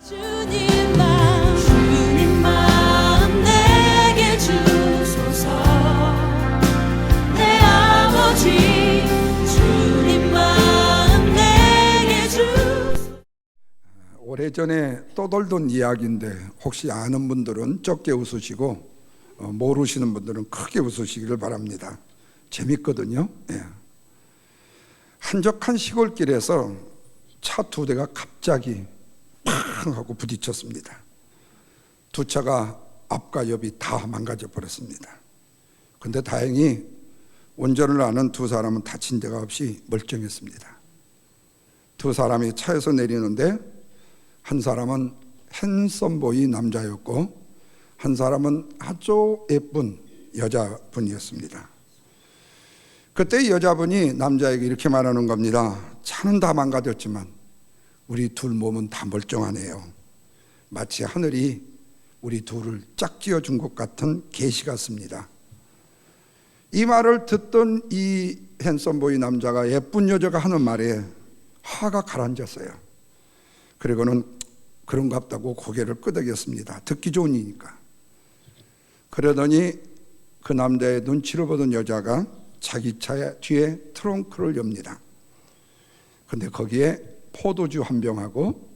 주님 마음 내게 주소서. 내 아버지 주님 마음 내게 주소서. 오래전에 떠돌던 이야기인데 혹시 아는 분들은 적게 웃으시고 모르시는 분들은 크게 웃으시기를 바랍니다. 재밌거든요. 한적한 시골길에서 차 두 대가 갑자기 팡 하고 부딪혔습니다. 두 차가 앞과 옆이 다 망가져 버렸습니다. 근데 다행히 운전을 하는 두 사람은 다친 데가 없이 멀쩡했습니다. 두 사람이 차에서 내리는데 한 사람은 핸섬보이 남자였고 한 사람은 아주 예쁜 여자분이었습니다. 그때 여자분이 남자에게 이렇게 말하는 겁니다. 차는 다 망가졌지만 우리 둘 몸은 다 멀쩡하네요. 마치 하늘이 우리 둘을 짝지어 준 것 같은 계시 같습니다. 이 말을 듣던 이 핸섬보이 남자가 예쁜 여자가 하는 말에 화가 가라앉았어요. 그리고는 그런갑다고 고개를 끄덕였습니다. 듣기 좋으니까. 그러더니 그 남자의 눈치를 보던 여자가 자기 차의 뒤에 트렁크를 엽니다. 근데 거기에 포도주 한 병하고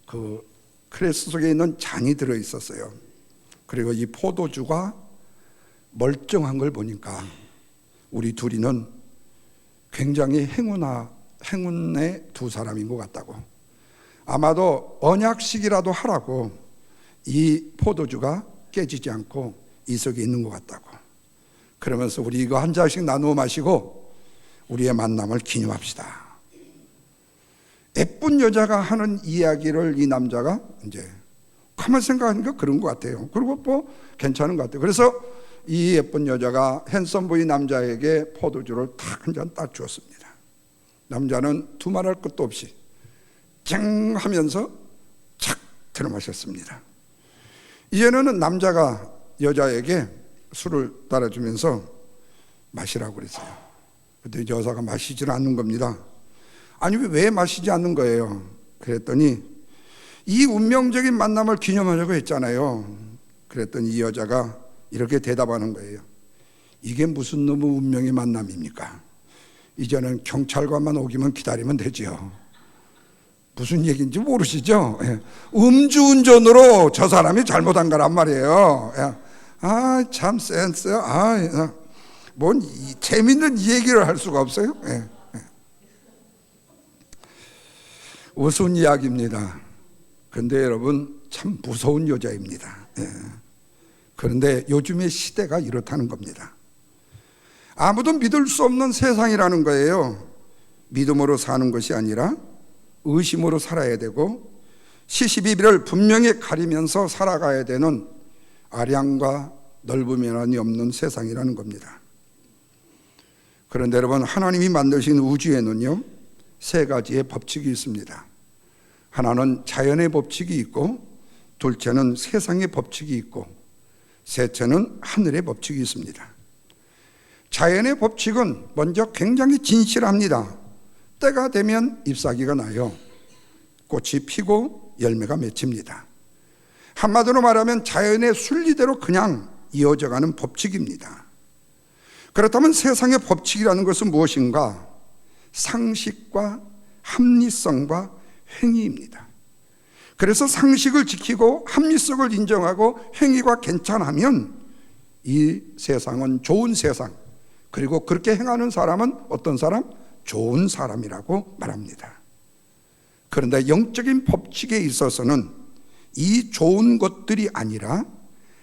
그 크레스 속에 있는 잔이 들어 있었어요. 그리고 이 포도주가 멀쩡한 걸 보니까 우리 둘이는 굉장히 행운의 두 사람인 것 같다고, 아마도 언약식이라도 하라고 이 포도주가 깨지지 않고 이 속에 있는 것 같다고, 그러면서 우리 이거 한 잔씩 나누어 마시고 우리의 만남을 기념합시다. 예쁜 여자가 하는 이야기를 이 남자가 이제 가만 생각하니까 그런 것 같아요. 그리고 뭐 괜찮은 것 같아요. 그래서 이 예쁜 여자가 핸섬보이 남자에게 포도주를 탁 한 잔 딱 주었습니다. 남자는 두말할 것도 없이 쨍 하면서 착 들어 마셨습니다. 이제는 남자가 여자에게 술을 따라주면서 마시라고 그랬어요. 그때 여자가 마시지를 않는 겁니다. 아니 왜 마시지 않는 거예요? 그랬더니 이 운명적인 만남을 기념하려고 했잖아요. 그랬더니 이 여자가 이렇게 대답하는 거예요. 이게 무슨 놈의 운명의 만남입니까? 이제는 경찰관만 오기만 기다리면 되지요. 무슨 얘기인지 모르시죠? 음주운전으로 저 사람이 잘못한 거란 말이에요. 아, 참 센스. 뭔 재밌는 얘기를 할 수가 없어요. 우스운 이야기입니다. 그런데 여러분 참 무서운 여자입니다. 그런데 요즘의 시대가 이렇다는 겁니다. 아무도 믿을 수 없는 세상이라는 거예요. 믿음으로 사는 것이 아니라 의심으로 살아야 되고 시시비비를 분명히 가리면서 살아가야 되는 아량과 넓음이란이 없는 세상이라는 겁니다. 그런데 여러분, 하나님이 만드신 우주에는요 세 가지의 법칙이 있습니다. 하나는 자연의 법칙이 있고, 둘째는 세상의 법칙이 있고, 셋째는 하늘의 법칙이 있습니다. 자연의 법칙은 먼저 굉장히 진실합니다. 때가 되면 잎사귀가 나요. 꽃이 피고 열매가 맺힙니다. 한마디로 말하면 자연의 순리대로 그냥 이어져가는 법칙입니다. 그렇다면 세상의 법칙이라는 것은 무엇인가? 상식과 합리성과 행위입니다. 그래서 상식을 지키고 합리성을 인정하고 행위가 괜찮으면 이 세상은 좋은 세상, 그리고 그렇게 행하는 사람은 어떤 사람? 좋은 사람이라고 말합니다. 그런데 영적인 법칙에 있어서는 이 좋은 것들이 아니라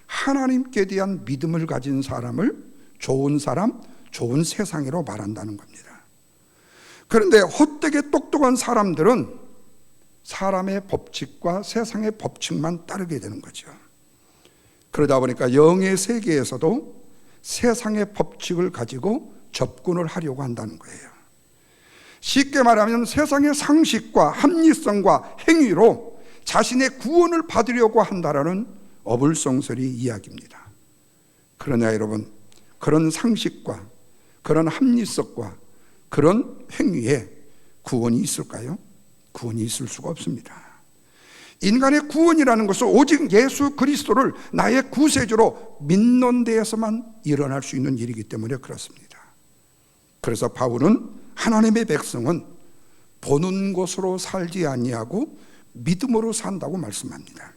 하나님께 대한 믿음을 가진 사람을 좋은 사람, 좋은 세상이라고 말한다는 겁니다. 그런데 헛되게 똑똑한 사람들은 사람의 법칙과 세상의 법칙만 따르게 되는 거죠. 그러다 보니까 영의 세계에서도 세상의 법칙을 가지고 접근을 하려고 한다는 거예요. 쉽게 말하면 세상의 상식과 합리성과 행위로 자신의 구원을 받으려고 한다라는 어불성설이 이야기입니다. 그러나 여러분, 그런 상식과 그런 합리성과 그런 행위에 구원이 있을까요? 구원이 있을 수가 없습니다. 인간의 구원이라는 것은 오직 예수 그리스도를 나의 구세주로 믿는 데에서만 일어날 수 있는 일이기 때문에 그렇습니다. 그래서 바울은 하나님의 백성은 보는 것으로 살지 아니하고 믿음으로 산다고 말씀합니다.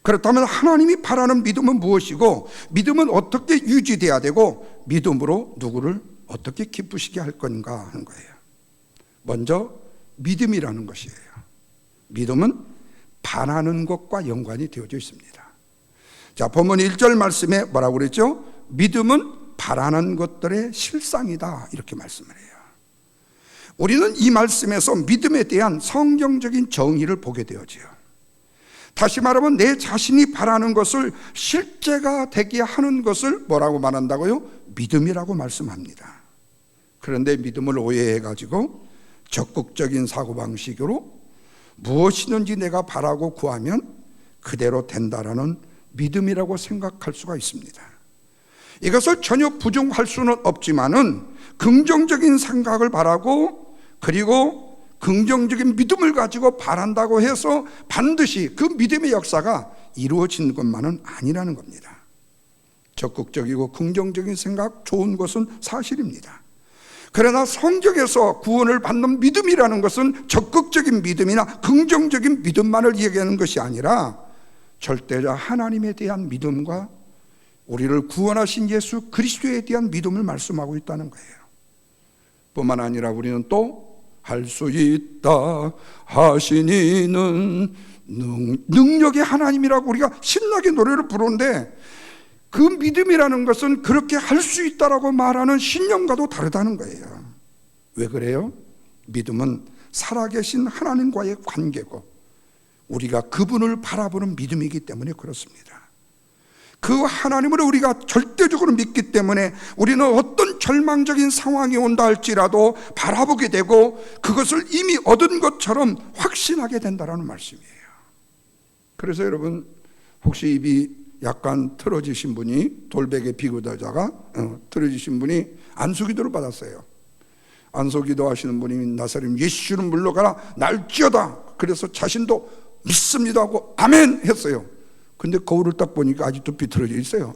그렇다면 하나님이 바라는 믿음은 무엇이고, 믿음은 어떻게 유지돼야 되고, 믿음으로 누구를 어떻게 기쁘시게 할 건가 하는 거예요. 먼저 믿음이라는 것이에요. 믿음은 바라는 것과 연관이 되어져 있습니다. 자, 본문 1절 말씀에 뭐라고 그랬죠? 믿음은 바라는 것들의 실상이다, 이렇게 말씀을 해요. 우리는 이 말씀에서 믿음에 대한 성경적인 정의를 보게 되어져요. 다시 말하면 내 자신이 바라는 것을 실제가 되게 하는 것을 뭐라고 말한다고요? 믿음이라고 말씀합니다. 그런데 믿음을 오해해가지고 적극적인 사고방식으로 무엇이든지 내가 바라고 구하면 그대로 된다라는 믿음이라고 생각할 수가 있습니다. 이것을 전혀 부정할 수는 없지만은 긍정적인 생각을 바라고 그리고 긍정적인 믿음을 가지고 바란다고 해서 반드시 그 믿음의 역사가 이루어지는 것만은 아니라는 겁니다. 적극적이고 긍정적인 생각, 좋은 것은 사실입니다. 그러나 성경에서 구원을 받는 믿음이라는 것은 적극적인 믿음이나 긍정적인 믿음만을 얘기하는 것이 아니라 절대자 하나님에 대한 믿음과 우리를 구원하신 예수 그리스도에 대한 믿음을 말씀하고 있다는 거예요. 뿐만 아니라 우리는 또 할 수 있다 하신 이는 능력의 하나님이라고 우리가 신나게 노래를 부르는데, 그 믿음이라는 것은 그렇게 할 수 있다라고 말하는 신념과도 다르다는 거예요. 왜 그래요? 믿음은 살아계신 하나님과의 관계고 우리가 그분을 바라보는 믿음이기 때문에 그렇습니다. 그 하나님을 우리가 절대적으로 믿기 때문에 우리는 어떤 절망적인 상황이 온다 할지라도 바라보게 되고 그것을 이미 얻은 것처럼 확신하게 된다는 말씀이에요. 그래서 여러분, 혹시 입이 약간 틀어지신 분이, 돌베개 비교자가 틀어지신 분이 안수기도를 받았어요. 안수기도 하시는 분이 나사렛 예수는 물러가라 날지어다, 그래서 자신도 믿습니다 하고 아멘 했어요. 근데 거울을 딱 보니까 아직도 비틀어져 있어요.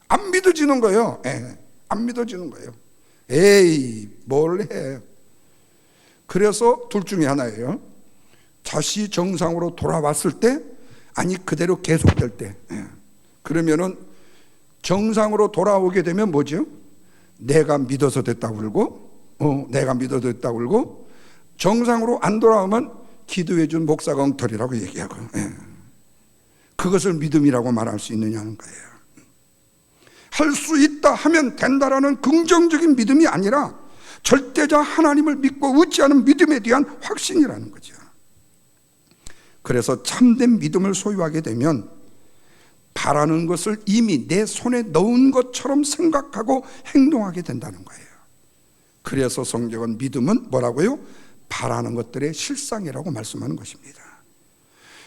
안 믿어지는 거예요. 안 믿어지는 거예요. 에이, 뭘 해. 그래서 둘 중에 하나예요. 다시 정상으로 돌아왔을 때, 아니 그대로 계속될 때, 그러면은 정상으로 돌아오게 되면 뭐죠? 내가 믿어서 됐다고 그러고, 내가 믿어서 됐다고 그러고, 정상으로 안 돌아오면 기도해 준 목사가 엉터리라고 얘기하고, 그것을 믿음이라고 말할 수 있느냐는 거예요. 할 수 있다 하면 된다라는 긍정적인 믿음이 아니라 절대자 하나님을 믿고 의지하는 믿음에 대한 확신이라는 거죠. 그래서 참된 믿음을 소유하게 되면 바라는 것을 이미 내 손에 넣은 것처럼 생각하고 행동하게 된다는 거예요. 그래서 성경은 믿음은 뭐라고요? 바라는 것들의 실상이라고 말씀하는 것입니다.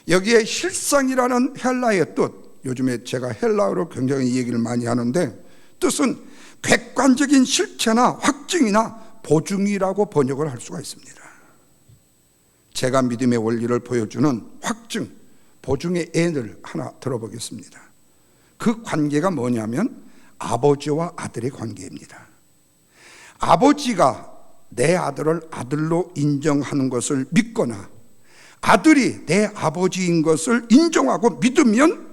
여기에 실상이라는 헬라의 뜻, 요즘에 제가 헬라어로 굉장히 이 얘기를 많이 하는데, 뜻은 객관적인 실체나 확증이나 보증이라고 번역을 할 수가 있습니다. 제가 믿음의 원리를 보여주는 확증, 보증의 예를 하나 들어보겠습니다. 그 관계가 뭐냐면 아버지와 아들의 관계입니다. 아버지가 내 아들을 아들로 인정하는 것을 믿거나 아들이 내 아버지인 것을 인정하고 믿으면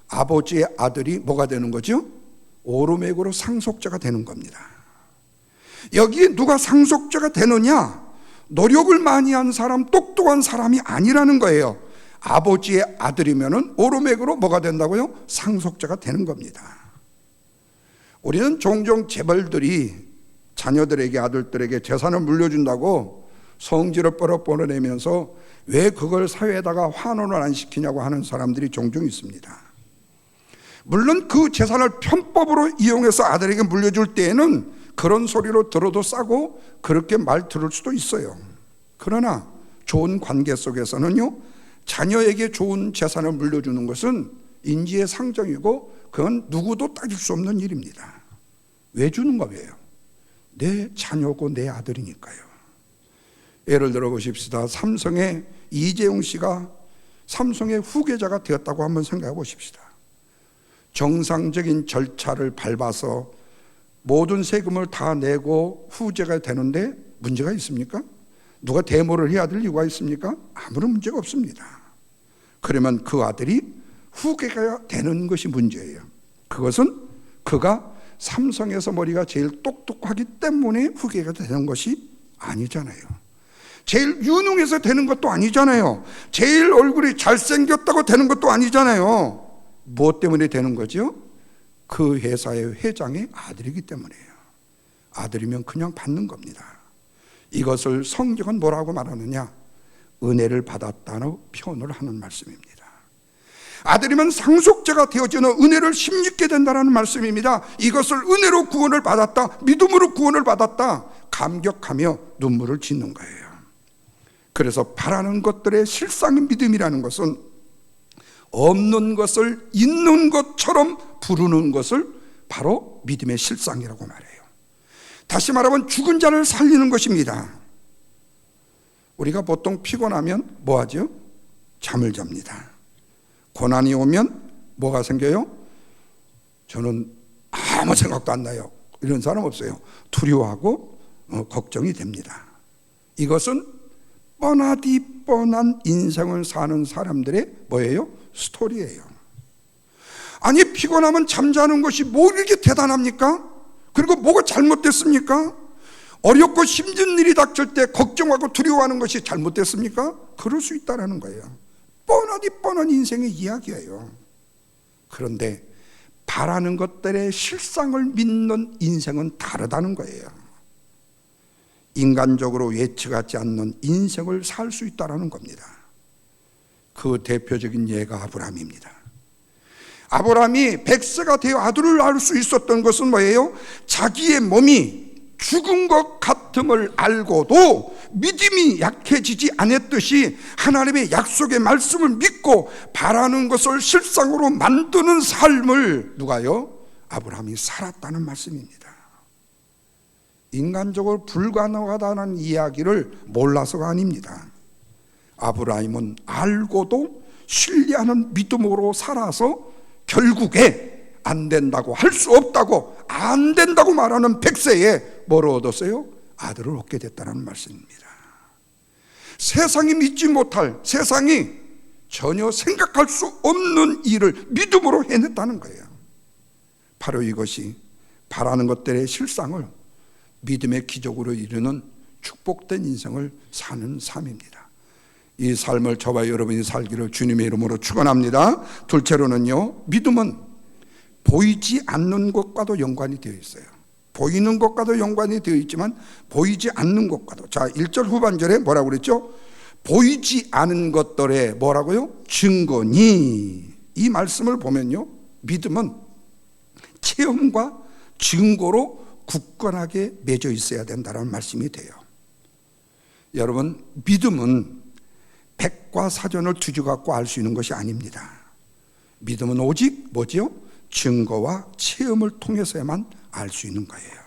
아버지의 아들이 뭐가 되는 거죠? 오르메고로 상속자가 되는 겁니다. 여기에 누가 상속자가 되느냐? 노력을 많이 한 사람, 똑똑한 사람이 아니라는 거예요. 아버지의 아들이면은 오르메고로 뭐가 된다고요? 상속자가 되는 겁니다. 우리는 종종 재벌들이 자녀들에게, 아들들에게 재산을 물려준다고 성질을 뻘어내면서 왜 그걸 사회에다가 환원을 안 시키냐고 하는 사람들이 종종 있습니다. 물론 그 재산을 편법으로 이용해서 아들에게 물려줄 때에는 그런 소리로 들어도 싸고 그렇게 말 들을 수도 있어요. 그러나 좋은 관계 속에서는요, 자녀에게 좋은 재산을 물려주는 것은 인지의 상정이고 그건 누구도 따질 수 없는 일입니다. 왜 주는 거예요? 내 자녀고 내 아들이니까요. 예를 들어 보십시다. 삼성의 이재용 씨가 삼성의 후계자가 되었다고 한번 생각해 보십시다. 정상적인 절차를 밟아서 모든 세금을 다 내고 후계자가 되는데 문제가 있습니까? 누가 데모를 해야 될 이유가 있습니까? 아무런 문제가 없습니다. 그러면 그 아들이 후계자가 되는 것이 문제예요. 그것은 그가 삼성에서 머리가 제일 똑똑하기 때문에 후계자가 되는 것이 아니잖아요. 제일 유능해서 되는 것도 아니잖아요. 제일 얼굴이 잘생겼다고 되는 것도 아니잖아요. 무엇 때문에 되는 거죠? 그 회사의 회장의 아들이기 때문이에요. 아들이면 그냥 받는 겁니다. 이것을 성경은 뭐라고 말하느냐? 은혜를 받았다는 표현을 하는 말씀입니다. 아들이면 상속자가 되어지는 은혜를 힘입게 된다는 말씀입니다. 이것을 은혜로 구원을 받았다, 믿음으로 구원을 받았다, 감격하며 눈물을 짓는 거예요. 그래서 바라는 것들의 실상의 믿음이라는 것은 없는 것을 있는 것처럼 부르는 것을 바로 믿음의 실상이라고 말해요. 다시 말하면 죽은 자를 살리는 것입니다. 우리가 보통 피곤하면 뭐 하죠? 잠을 잡니다. 고난이 오면 뭐가 생겨요? 저는 아무 생각도 안 나요. 이런 사람 없어요. 두려워하고 걱정이 됩니다. 이것은 뻔하디 뻔한 인생을 사는 사람들의 뭐예요? 스토리예요. 아니, 피곤하면 잠자는 것이 뭐 이렇게 대단합니까? 그리고 뭐가 잘못됐습니까? 어렵고 힘든 일이 닥칠 때 걱정하고 두려워하는 것이 잘못됐습니까? 그럴 수 있다는 거예요. 뻔하디 뻔한 인생의 이야기예요. 그런데 바라는 것들의 실상을 믿는 인생은 다르다는 거예요. 인간적으로 예측하지 않는 인생을 살 수 있다는 겁니다. 그 대표적인 예가 아브라함입니다. 아브라함이 100세가 되어 아들을 낳을 수 있었던 것은 뭐예요? 자기의 몸이 죽은 것 같음을 알고도 믿음이 약해지지 않았듯이 하나님의 약속의 말씀을 믿고 바라는 것을 실상으로 만드는 삶을 누가요? 아브라함이 살았다는 말씀입니다. 인간적으로 불가능하다는 이야기를 몰라서가 아닙니다. 아브라함은 알고도 신뢰하는 믿음으로 살아서 결국에 안 된다고, 할 수 없다고, 안 된다고 말하는 100세에 뭐를 얻었어요? 아들을 얻게 됐다는 말씀입니다. 세상이 믿지 못할, 세상이 전혀 생각할 수 없는 일을 믿음으로 해냈다는 거예요. 바로 이것이 바라는 것들의 실상을 믿음의 기적으로 이루는 축복된 인생을 사는 삶입니다. 이 삶을 저와 여러분이 살기를 주님의 이름으로 축원합니다. 둘째로는요, 믿음은 보이지 않는 것과도 연관이 되어 있어요. 보이는 것과도 연관이 되어 있지만 보이지 않는 것과도. 자, 1절 후반절에 뭐라고 그랬죠? 보이지 않은 것들의 뭐라고요? 증거니. 이 말씀을 보면요, 믿음은 체험과 증거로 굳건하게 맺어 있어야 된다는 말씀이 돼요. 여러분, 믿음은 백과사전을 뒤져갖고 알 수 있는 것이 아닙니다. 믿음은 오직 뭐지요? 증거와 체험을 통해서야만 알 수 있는 거예요.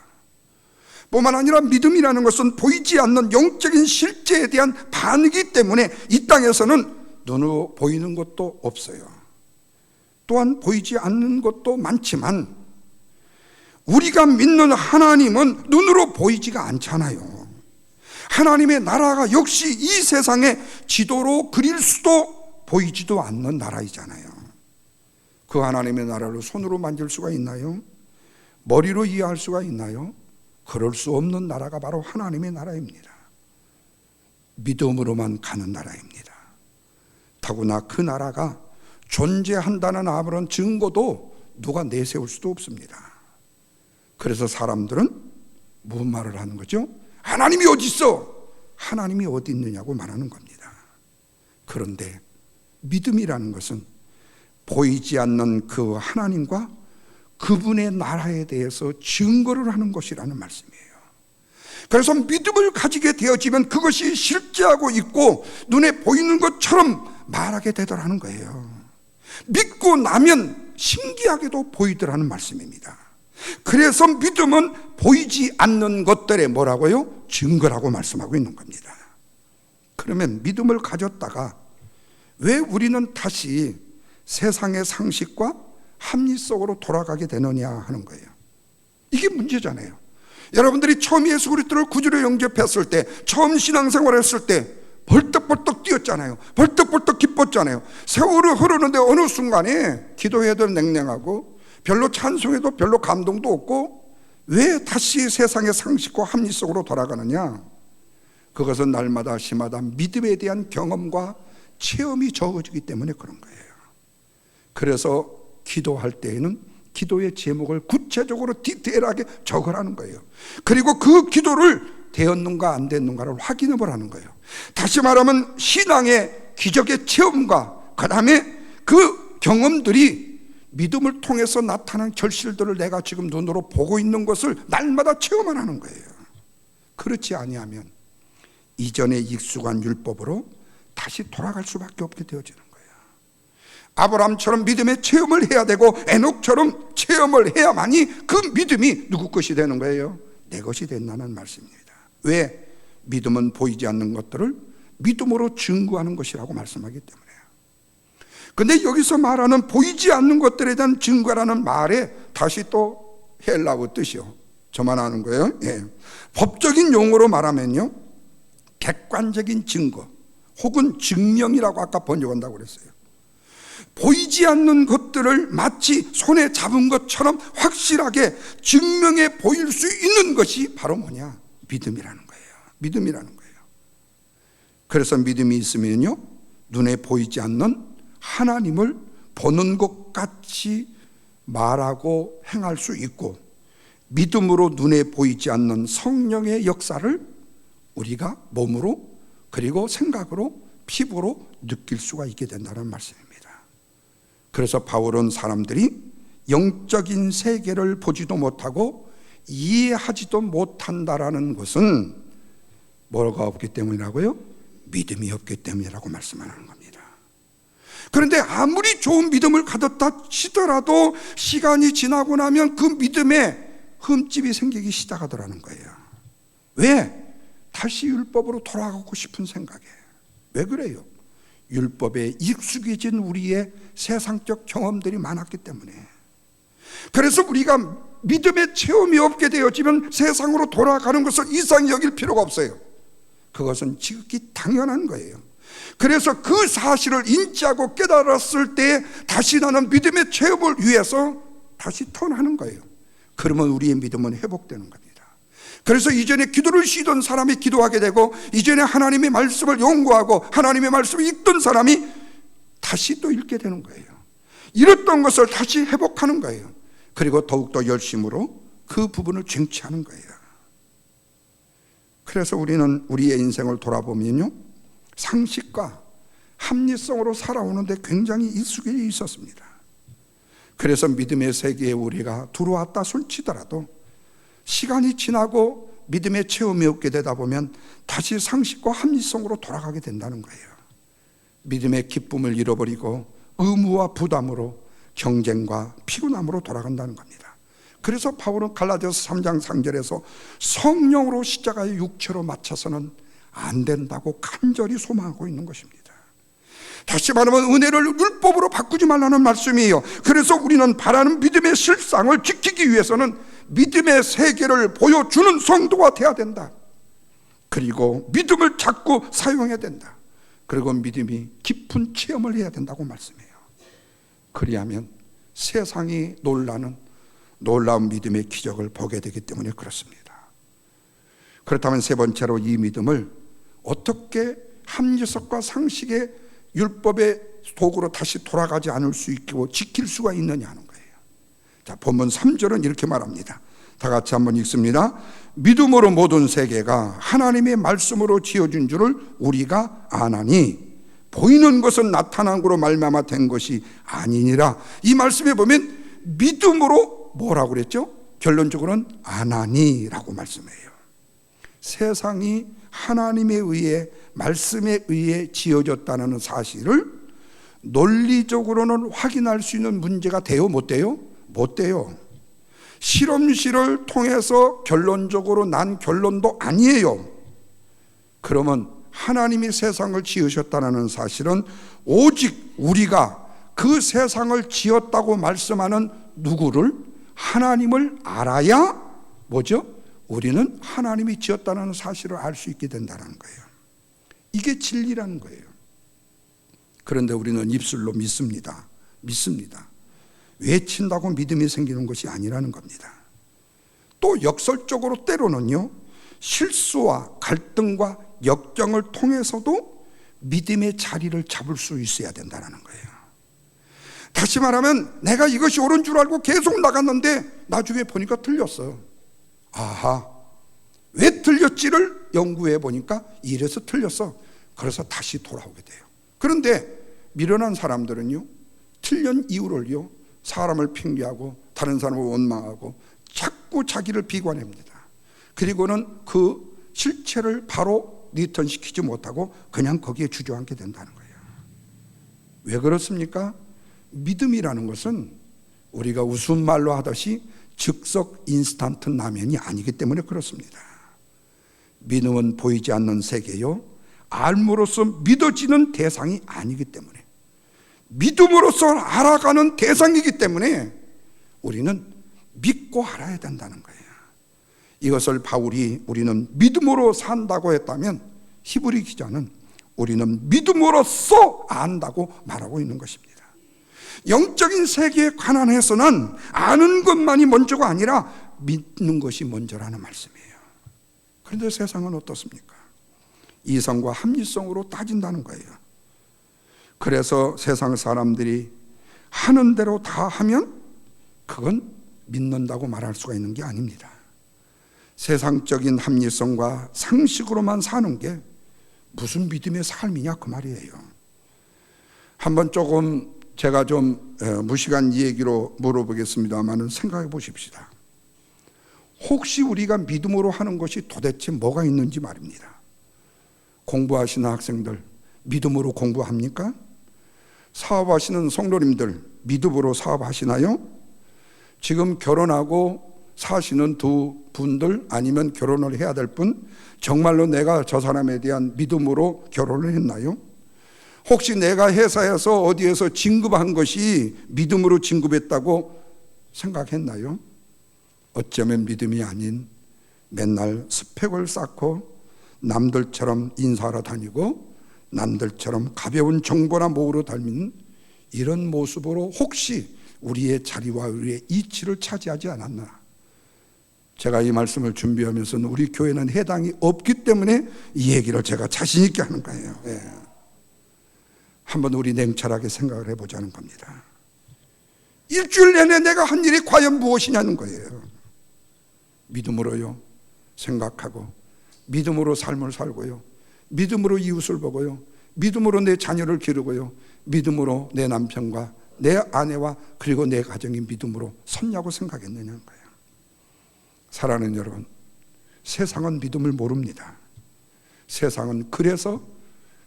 뿐만 아니라 믿음이라는 것은 보이지 않는 영적인 실제에 대한 반응이기 때문에 이 땅에서는 눈으로 보이는 것도 없어요. 또한 보이지 않는 것도 많지만 우리가 믿는 하나님은 눈으로 보이지가 않잖아요. 하나님의 나라가 역시 이 세상에 지도로 그릴 수도 보이지도 않는 나라이잖아요. 그 하나님의 나라를 손으로 만질 수가 있나요? 머리로 이해할 수가 있나요? 그럴 수 없는 나라가 바로 하나님의 나라입니다. 믿음으로만 가는 나라입니다. 더구나 그 나라가 존재한다는 아무런 증거도 누가 내세울 수도 없습니다. 그래서 사람들은 무슨 말을 하는 거죠? 하나님이 어디 있어? 하나님이 어디 있느냐고 말하는 겁니다. 그런데 믿음이라는 것은 보이지 않는 그 하나님과 그분의 나라에 대해서 증거를 하는 것이라는 말씀이에요. 그래서 믿음을 가지게 되어지면 그것이 실제하고 있고 눈에 보이는 것처럼 말하게 되더라는 거예요. 믿고 나면 신기하게도 보이더라는 말씀입니다. 그래서 믿음은 보이지 않는 것들의 뭐라고요? 증거라고 말씀하고 있는 겁니다. 그러면 믿음을 가졌다가 왜 우리는 다시 세상의 상식과 합리 속으로 돌아가게 되느냐 하는 거예요. 이게 문제잖아요. 여러분들이 처음 예수 그리스도를 구주로 영접했을 때, 처음 신앙생활을 했을 때 벌떡벌떡 뛰었잖아요. 벌떡벌떡 기뻤잖아요. 세월이 흐르는데 어느 순간에 기도해도 냉랭하고 별로 찬송해도 별로 감동도 없고 왜 다시 세상의 상식과 합리 속으로 돌아가느냐? 그것은 날마다 시마다 믿음에 대한 경험과 체험이 적어지기 때문에 그런 거예요. 그래서 기도할 때에는 기도의 제목을 구체적으로 디테일하게 적으라는 거예요. 그리고 그 기도를 되었는가 안 됐는가를 확인해 보라는 거예요. 다시 말하면 신앙의 기적의 체험과 그 다음에 그 경험들이 믿음을 통해서 나타난 결실들을 내가 지금 눈으로 보고 있는 것을 날마다 체험하라는 거예요. 그렇지 아니하면 이전에 익숙한 율법으로 다시 돌아갈 수밖에 없게 되어지는 거예요. 아브라함처럼 믿음의 체험을 해야 되고 에녹처럼 체험을 해야만이 그 믿음이 누구 것이 되는 거예요? 내 것이 된다는 말씀입니다. 왜? 믿음은 보이지 않는 것들을 믿음으로 증거하는 것이라고 말씀하기 때문에요. 근데 여기서 말하는 보이지 않는 것들에 대한 증거라는 말에 다시 또 헬라어 뜻이요. 저만 아는 거예요. 예. 법적인 용어로 말하면요, 객관적인 증거 혹은 증명이라고 아까 번역한다고 그랬어요. 보이지 않는 것들을 마치 손에 잡은 것처럼 확실하게 증명해 보일 수 있는 것이 바로 뭐냐? 믿음이라는 거예요. 믿음이라는 거예요. 그래서 믿음이 있으면요, 눈에 보이지 않는 하나님을 보는 것 같이 말하고 행할 수 있고, 믿음으로 눈에 보이지 않는 성령의 역사를 우리가 몸으로 그리고 생각으로 피부로 느낄 수가 있게 된다는 말씀입니다. 그래서 바울은 사람들이 영적인 세계를 보지도 못하고 이해하지도 못한다라는 것은 뭐가 없기 때문이라고요? 믿음이 없기 때문이라고 말씀하는 겁니다. 그런데 아무리 좋은 믿음을 가졌다 치더라도 시간이 지나고 나면 그 믿음에 흠집이 생기기 시작하더라는 거예요. 왜? 다시 율법으로 돌아가고 싶은 생각에. 왜 그래요? 율법에 익숙해진 우리의 세상적 경험들이 많았기 때문에. 그래서 우리가 믿음의 체험이 없게 되어지면 세상으로 돌아가는 것을 이상히 여길 필요가 없어요. 그것은 지극히 당연한 거예요. 그래서 그 사실을 인지하고 깨달았을 때 다시 나는 믿음의 체험을 위해서 다시 태어나는 거예요. 그러면 우리의 믿음은 회복되는 겁니다. 그래서 이전에 기도를 쉬던 사람이 기도하게 되고, 이전에 하나님의 말씀을 연구하고 하나님의 말씀을 읽던 사람이 다시 또 읽게 되는 거예요. 잃었던 것을 다시 회복하는 거예요. 그리고 더욱더 열심으로 그 부분을 쟁취하는 거예요. 그래서 우리는 우리의 인생을 돌아보면요, 상식과 합리성으로 살아오는데 굉장히 익숙해 있었습니다. 그래서 믿음의 세계에 우리가 들어왔다 손치더라도 시간이 지나고 믿음의 체험이 없게 되다 보면 다시 상식과 합리성으로 돌아가게 된다는 거예요. 믿음의 기쁨을 잃어버리고 의무와 부담으로 경쟁과 피곤함으로 돌아간다는 겁니다. 그래서 바울은 갈라디아서 3장 3절에서 성령으로 십자가의 육체로 맞춰서는 안 된다고 간절히 소망하고 있는 것입니다. 다시 말하면 은혜를 율법으로 바꾸지 말라는 말씀이에요. 그래서 우리는 바라는 믿음의 실상을 지키기 위해서는 믿음의 세계를 보여주는 성도가 돼야 된다. 그리고 믿음을 자꾸 사용해야 된다. 그리고 믿음이 깊은 체험을 해야 된다고 말씀해요. 그리하면 세상이 놀라운 믿음의 기적을 보게 되기 때문에 그렇습니다. 그렇다면 세 번째로 이 믿음을 어떻게 합리성과 상식의 율법의 도구로 다시 돌아가지 않을 수 있고 지킬 수가 있느냐 하는 거예요. 자, 본문 3절은 이렇게 말합니다. 다 같이 한번 읽습니다. 믿음으로 모든 세계가 하나님의 말씀으로 지어진 줄을 우리가 아나니 보이는 것은 나타난 거로 말미암아 된 것이 아니니라. 이 말씀에 보면 믿음으로 뭐라고 그랬죠? 결론적으로는 아나니라고 말씀해요. 세상이 하나님에 의해 말씀에 의해 지어졌다는 사실을 논리적으로는 확인할 수 있는 문제가 돼요? 못 돼요? 못 돼요. 실험실을 통해서 결론적으로 난 결론도 아니에요. 그러면 하나님이 세상을 지으셨다는 사실은 오직 우리가 그 세상을 지었다고 말씀하는 누구를? 하나님을 알아야 뭐죠? 우리는 하나님이 지었다는 사실을 알 수 있게 된다는 거예요. 이게 진리라는 거예요. 그런데 우리는 입술로 믿습니다. 외친다고 믿음이 생기는 것이 아니라는 겁니다. 또 역설적으로 때로는요, 실수와 갈등과 역경을 통해서도 믿음의 자리를 잡을 수 있어야 된다는 거예요. 다시 말하면 내가 이것이 옳은 줄 알고 계속 나갔는데 나중에 보니까 틀렸어. 아하, 왜 틀렸지를 연구해 보니까 이래서 틀렸어. 그래서 다시 돌아오게 돼요. 그런데 미련한 사람들은요, 틀린 이유를요, 사람을 핑계하고 다른 사람을 원망하고 자꾸 자기를 비관합니다. 그리고는 그 실체를 바로 리턴시키지 못하고 그냥 거기에 주저앉게 된다는 거예요. 왜 그렇습니까? 믿음이라는 것은 우리가 우스운 말로 하듯이 즉석 인스턴트 라면이 아니기 때문에 그렇습니다. 믿음은 보이지 않는 세계요, 알므로써 믿어지는 대상이 아니기 때문에, 믿음으로써 알아가는 대상이기 때문에 우리는 믿고 알아야 된다는 거예요. 이것을 바울이 우리는 믿음으로 산다고 했다면, 히브리 기자는 우리는 믿음으로써 안다고 말하고 있는 것입니다. 영적인 세계에 관한해서는 아는 것만이 먼저가 아니라 믿는 것이 먼저라는 말씀이에요. 그런데 세상은 어떻습니까? 이성과 합리성으로 따진다는 거예요. 그래서 세상 사람들이 하는 대로 다 하면 그건 믿는다고 말할 수가 있는 게 아닙니다. 세상적인 합리성과 상식으로만 사는 게 무슨 믿음의 삶이냐 그 말이에요. 한번 조금 제가 좀 무식한 얘기로 물어보겠습니다만 생각해 보십시다. 혹시 우리가 믿음으로 하는 것이 도대체 뭐가 있는지 말입니다. 공부하시는 학생들 믿음으로 공부합니까? 사업하시는 성도님들 믿음으로 사업하시나요? 지금 결혼하고 사시는 두 분들, 아니면 결혼을 해야 될 분, 정말로 내가 저 사람에 대한 믿음으로 결혼을 했나요? 혹시 내가 회사에서 어디에서 진급한 것이 믿음으로 진급했다고 생각했나요? 어쩌면 믿음이 아닌 맨날 스펙을 쌓고 남들처럼 인사하러 다니고 남들처럼 가벼운 정보나 모으러 다니는 이런 모습으로 혹시 우리의 자리와 우리의 이치를 차지하지 않았나? 제가 이 말씀을 준비하면서는 우리 교회는 해당이 없기 때문에 이 얘기를 제가 자신 있게 하는 거예요. 한번 우리 냉철하게 생각을 해보자는 겁니다. 일주일 내내 내가 한 일이 과연 무엇이냐는 거예요. 믿음으로요 생각하고, 믿음으로 삶을 살고요, 믿음으로 이웃을 보고요, 믿음으로 내 자녀를 기르고요, 믿음으로 내 남편과 내 아내와 그리고 내 가정이 믿음으로 섰냐고 생각했느냐는 거예요. 사랑하는 여러분, 세상은 믿음을 모릅니다. 세상은 그래서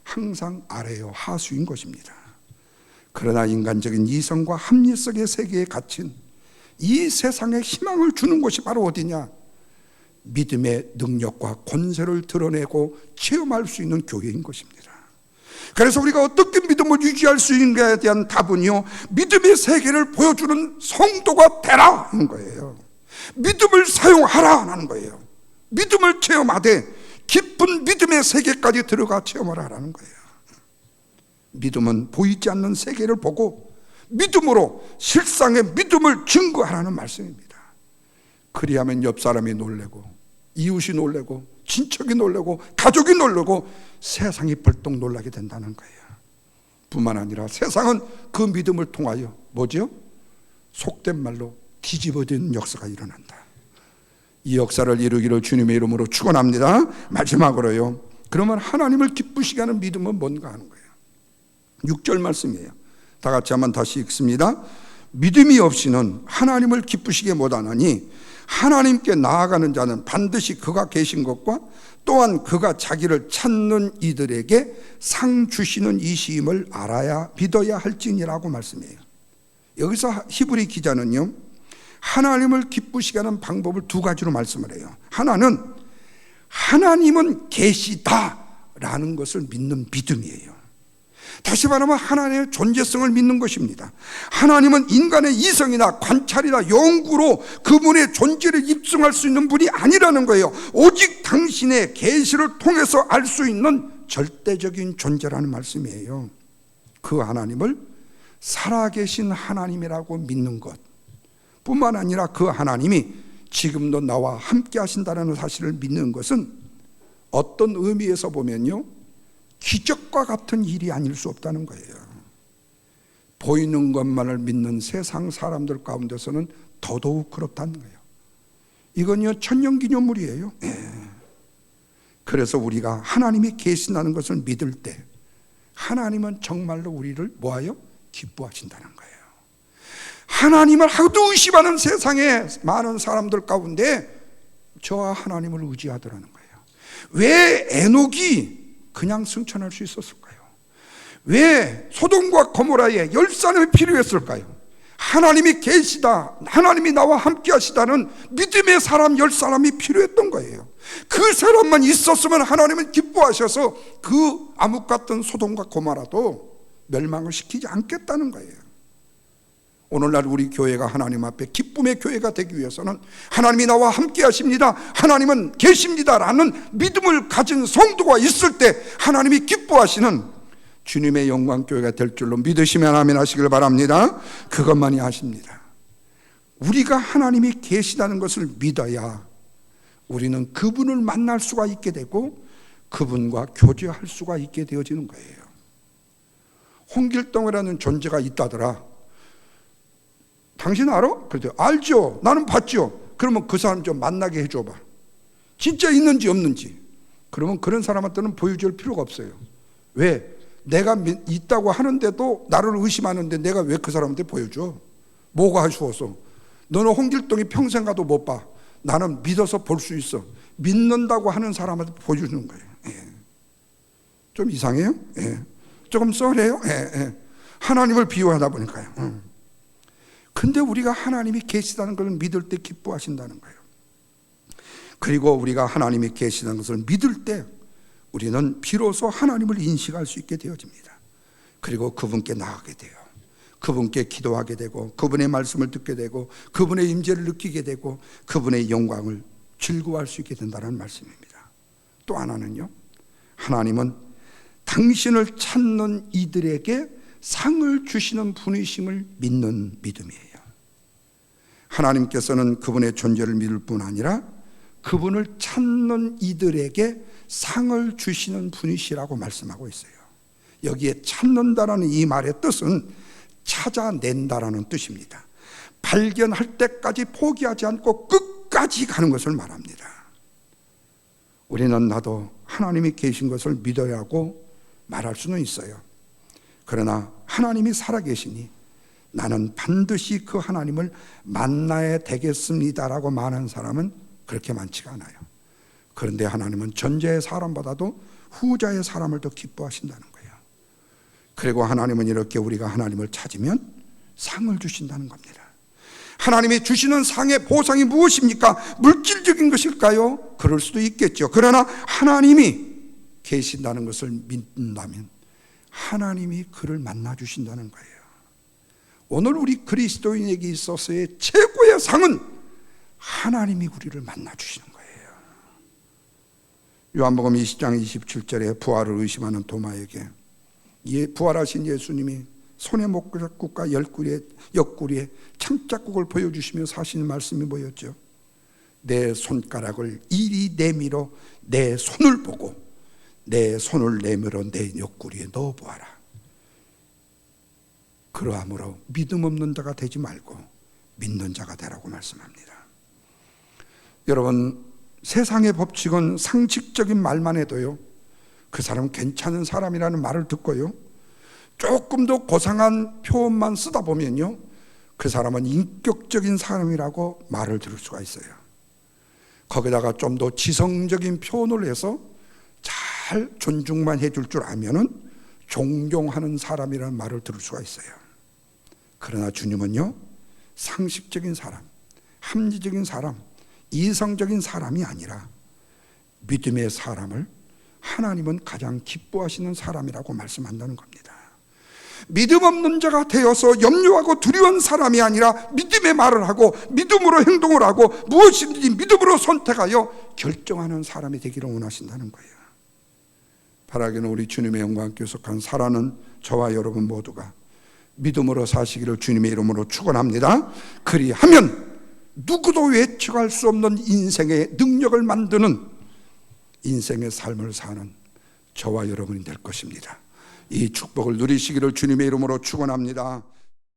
항상 아래요 하수인 것입니다. 그러나 인간적인 이성과 합리성의 세계에 갇힌 이 세상에 희망을 주는 것이 바로 어디냐? 믿음의 능력과 권세를 드러내고 체험할 수 있는 교회인 것입니다. 그래서 우리가 어떻게 믿음을 유지할 수 있는가에 대한 답은요, 믿음의 세계를 보여주는 성도가 되라 하는 거예요. 믿음을 사용하라 하는 거예요. 믿음을 체험하되 깊은 믿음의 세계까지 들어가 체험을 하라는 거예요. 믿음은 보이지 않는 세계를 보고 믿음으로 실상의 믿음을 증거하라는 말씀입니다. 그리하면 옆 사람이 놀래고 이웃이 놀래고 친척이 놀래고 가족이 놀래고 세상이 벌떡 놀라게 된다는 거예요. 뿐만 아니라 세상은 그 믿음을 통하여 뭐죠? 속된 말로 뒤집어지는 역사가 일어난다. 이 역사를 이루기를 주님의 이름으로 축원합니다. 마지막으로요, 그러면 하나님을 기쁘시게 하는 믿음은 뭔가 하는 거예요. 6절 말씀이에요. 다 같이 한번 다시 읽습니다. 믿음이 없이는 하나님을 기쁘시게 못하나니 하나님께 나아가는 자는 반드시 그가 계신 것과 또한 그가 자기를 찾는 이들에게 상 주시는 이심을 알아야 믿어야 할지니라고 말씀해요. 여기서 히브리 기자는요, 하나님을 기쁘시게 하는 방법을 두 가지로 말씀을 해요. 하나는 하나님은 계시다라는 라는 것을 믿는 믿음이에요. 다시 말하면 하나님의 존재성을 믿는 것입니다. 하나님은 인간의 이성이나 관찰이나 연구로 그분의 존재를 입증할 수 있는 분이 아니라는 거예요. 오직 당신의 계시를 통해서 알 수 있는 절대적인 존재라는 말씀이에요. 그 하나님을 살아계신 하나님이라고 믿는 것 뿐만 아니라 그 하나님이 지금도 나와 함께 하신다는 사실을 믿는 것은 어떤 의미에서 보면요, 기적과 같은 일이 아닐 수 없다는 거예요. 보이는 것만을 믿는 세상 사람들 가운데서는 더더욱 그렇다는 거예요. 이건요, 천년기념물이에요. 그래서 우리가 하나님이 계신다는 것을 믿을 때 하나님은 정말로 우리를 뭐하여? 기뻐하신다는 거예요. 하나님을 하도 의심하는 세상의 많은 사람들 가운데 저와 하나님을 의지하더라는 거예요. 왜 에녹이 그냥 승천할 수 있었을까요? 왜 소돔과 고모라에 10사람이 필요했을까요? 하나님이 계시다, 하나님이 나와 함께 하시다는 믿음의 사람 10사람이 필요했던 거예요. 그 사람만 있었으면 하나님은 기뻐하셔서 그 암흑 같은 소돔과 고모라도 멸망을 시키지 않겠다는 거예요. 오늘날 우리 교회가 하나님 앞에 기쁨의 교회가 되기 위해서는 하나님이 나와 함께 하십니다, 하나님은 계십니다 라는 믿음을 가진 성도가 있을 때 하나님이 기뻐하시는 주님의 영광교회가 될 줄로 믿으시면 아멘 하시길 바랍니다. 그것만이 하십니다. 우리가 하나님이 계시다는 것을 믿어야 우리는 그분을 만날 수가 있게 되고 그분과 교제할 수가 있게 되어지는 거예요. 홍길동이라는 존재가 있다더라. 당신 알아? 그랬더니 알죠. 나는 봤죠. 그러면 그 사람 좀 만나게 해줘봐. 진짜 있는지 없는지. 그러면 그런 사람한테는 보여줄 필요가 없어요. 왜? 내가 있다고 하는데도 나를 의심하는데 내가 왜 그 사람한테 보여줘? 뭐가 아쉬워서? 너는 홍길동이 평생 가도 못 봐. 나는 믿어서 볼 수 있어. 믿는다고 하는 사람한테 보여주는 거예요. 좀 이상해요? 조금 썰해요? 하나님을 비유하다 보니까요. 근데 우리가 하나님이 계시다는 걸 믿을 때 기뻐하신다는 거예요. 그리고 우리가 하나님이 계시다는 것을 믿을 때 우리는 비로소 하나님을 인식할 수 있게 되어집니다. 그리고 그분께 나아가게 돼요. 그분께 기도하게 되고 그분의 말씀을 듣게 되고 그분의 임재를 느끼게 되고 그분의 영광을 즐거워할 수 있게 된다는 말씀입니다. 또 하나는요, 하나님은 당신을 찾는 이들에게 상을 주시는 분이심을 믿는 믿음이에요. 하나님께서는 그분의 존재를 믿을 뿐 아니라 그분을 찾는 이들에게 상을 주시는 분이시라고 말씀하고 있어요. 여기에 찾는다라는 이 말의 뜻은 찾아낸다라는 뜻입니다. 발견할 때까지 포기하지 않고 끝까지 가는 것을 말합니다. 우리는 나도 하나님이 계신 것을 믿어야 하고 말할 수는 있어요. 그러나 하나님이 살아계시니 나는 반드시 그 하나님을 만나야 되겠습니다라고 말하는 사람은 그렇게 많지가 않아요. 그런데 하나님은 전자의 사람보다도 후자의 사람을 더 기뻐하신다는 거예요. 그리고 하나님은 이렇게 우리가 하나님을 찾으면 상을 주신다는 겁니다. 하나님이 주시는 상의 보상이 무엇입니까? 물질적인 것일까요? 그럴 수도 있겠죠. 그러나 하나님이 계신다는 것을 믿는다면 하나님이 그를 만나 주신다는 거예요. 오늘 우리 그리스도인에게 있어서의 최고의 상은 하나님이 우리를 만나 주시는 거예요. 요한복음 20장 27절에 부활을 의심하는 도마에게 부활하신 예수님이 손에 목자국과 옆구리에 창자국을 보여주시면서 하시는 말씀이 뭐였죠? 내 손가락을 이리 내밀어 내 손을 보고 내 손을 내밀어 내 옆구리에 넣어보아라. 그러함으로 믿음 없는 자가 되지 말고 믿는 자가 되라고 말씀합니다. 여러분, 세상의 법칙은 상식적인 말만 해도요, 그 사람 괜찮은 사람이라는 말을 듣고요, 조금 더 고상한 표현만 쓰다 보면요, 그 사람은 인격적인 사람이라고 말을 들을 수가 있어요. 거기다가 좀 더 지성적인 표현을 해서 잘 존중만 해줄 줄 알면은 존경하는 사람이라는 말을 들을 수가 있어요. 그러나 주님은요, 상식적인 사람, 합리적인 사람, 이성적인 사람이 아니라 믿음의 사람을 하나님은 가장 기뻐하시는 사람이라고 말씀한다는 겁니다. 믿음 없는 자가 되어서 염려하고 두려운 사람이 아니라 믿음의 말을 하고 믿음으로 행동을 하고 무엇이든지 믿음으로 선택하여 결정하는 사람이 되기를 원하신다는 거예요. 바라기는 우리 주님의 영광께 속한 살아는 저와 여러분 모두가 믿음으로 사시기를 주님의 이름으로 축원합니다. 그리하면 누구도 예측할 수 없는 인생의 능력을 만드는 인생의 삶을 사는 저와 여러분이 될 것입니다. 이 축복을 누리시기를 주님의 이름으로 축원합니다.